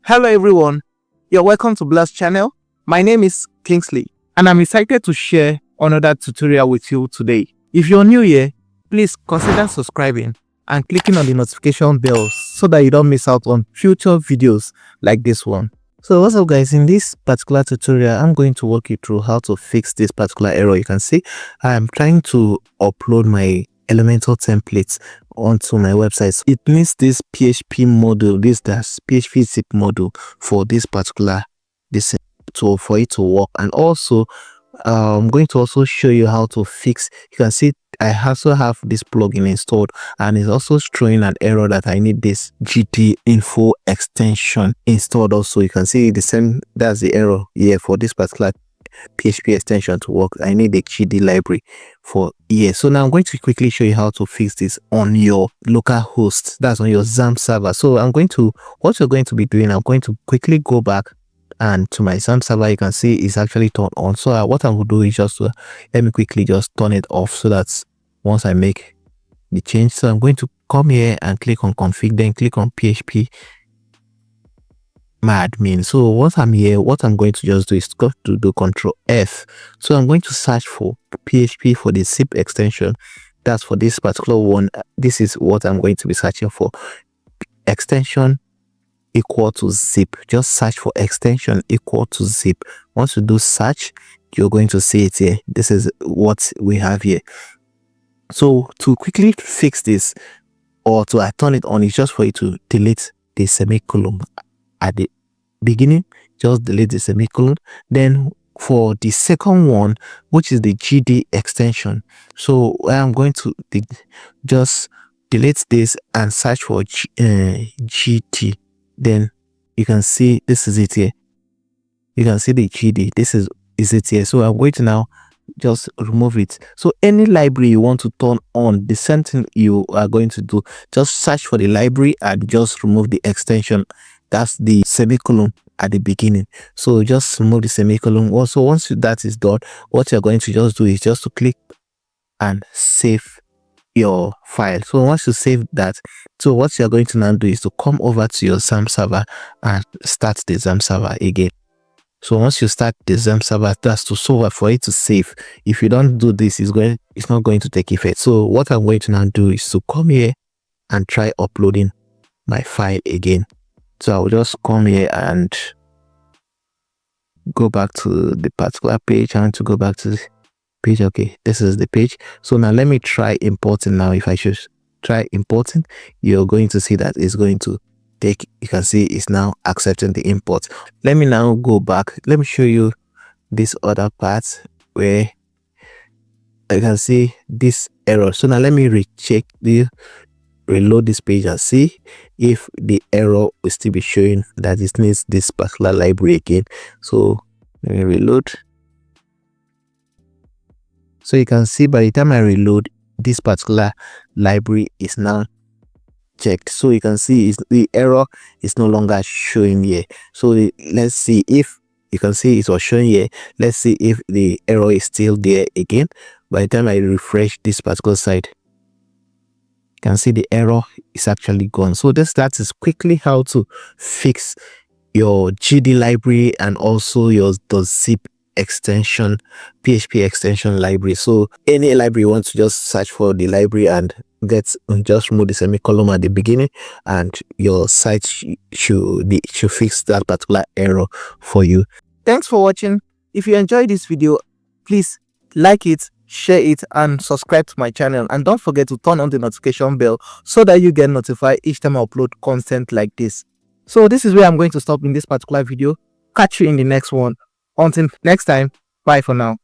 Hello everyone, you're welcome to Blast channel. My name is Kingsley and I'm excited to share another tutorial with you today. If you're new here, please consider subscribing and clicking on the notification bell so that you don't miss out on future videos like this one. So what's up guys, in this particular tutorial I'm going to walk you through how to fix this particular error. You can see I'm trying to upload my Elementor templates onto my website. It needs this PHP module, this PHP zip module for this particular for it to work. And also I'm going to also show you how to fix. You can see I also have this plugin installed and it's also showing an error that I need this GD info extension installed. Also you can see the same, that's the error here for this particular PHP extension to work. I need the GD library for here. So now I'm going to quickly show you how to fix this on your local host, that's on your XAMPP server. So what you're going to be doing, I'm going to quickly go back and to my XAMPP server. You can see it's actually turned on. So what I will do is just let me quickly just turn it off so that once I make the change. So I'm going to come here and click on config, then click on PHP my admin. So once I'm here, what I'm going to just do is go to do Control F. So I'm going to search for PHP for the zip extension. That's for this particular one. This is what I'm going to be searching for. Extension equal to zip. Just search for extension equal to zip. Once you do search, you're going to see it here. This is what we have here. So to quickly fix this or to turn it on, is just for you to delete the semicolon at the beginning. Just delete the semicolon. Then for the second one, which is the GD extension, so I'm going to just delete this and search for GD. Then you can see this is it here. You can see the GD. This is it here. So I'm going to now just remove it. So any library you want to turn on, the same thing you are going to do. Just search for the library and just remove the extension. That's the semicolon at the beginning. So just remove the semicolon. Also, once that is done, what you're going to just do is just to click and save your file. So once you save that, so what you're going to now do is to come over to your XAMPP server and start the XAMPP server again. So once you start the XAMPP server, that's to solve for it to save. If you don't do this, it's not going to take effect. So what I'm going to now do is to come here and try uploading my file again. So I'll just come here and go back to the particular page. I want to go back to the page. Okay, this is the page. So now let me try importing. Now if I should try importing, you're going to see that it's going to take, you can see it's now accepting the import. Let me now go back. Let me show you this other part where I can see this error. So now let me reload this page and see if the error will still be showing that it needs this particular library again. So let me reload. So you can see by the time I reload, this particular library is now checked. So you can see the error is no longer showing here. So let's see if you can see it was showing here. Let's see if the error is still there again. By the time I refresh this particular site, you can see the error is actually gone. So that is quickly how to fix your GD library and also your zip extension, PHP extension library. So any library you want to just search for the library and just remove the semicolon at the beginning, and your site should fix that particular error for you. Thanks for watching. If you enjoyed this video, please like it, share it and subscribe to my channel, and don't forget to turn on the notification bell so that you get notified each time I upload content like this. So this is where I'm going to stop in this particular video. Catch you in the next one. Until next time, bye for now.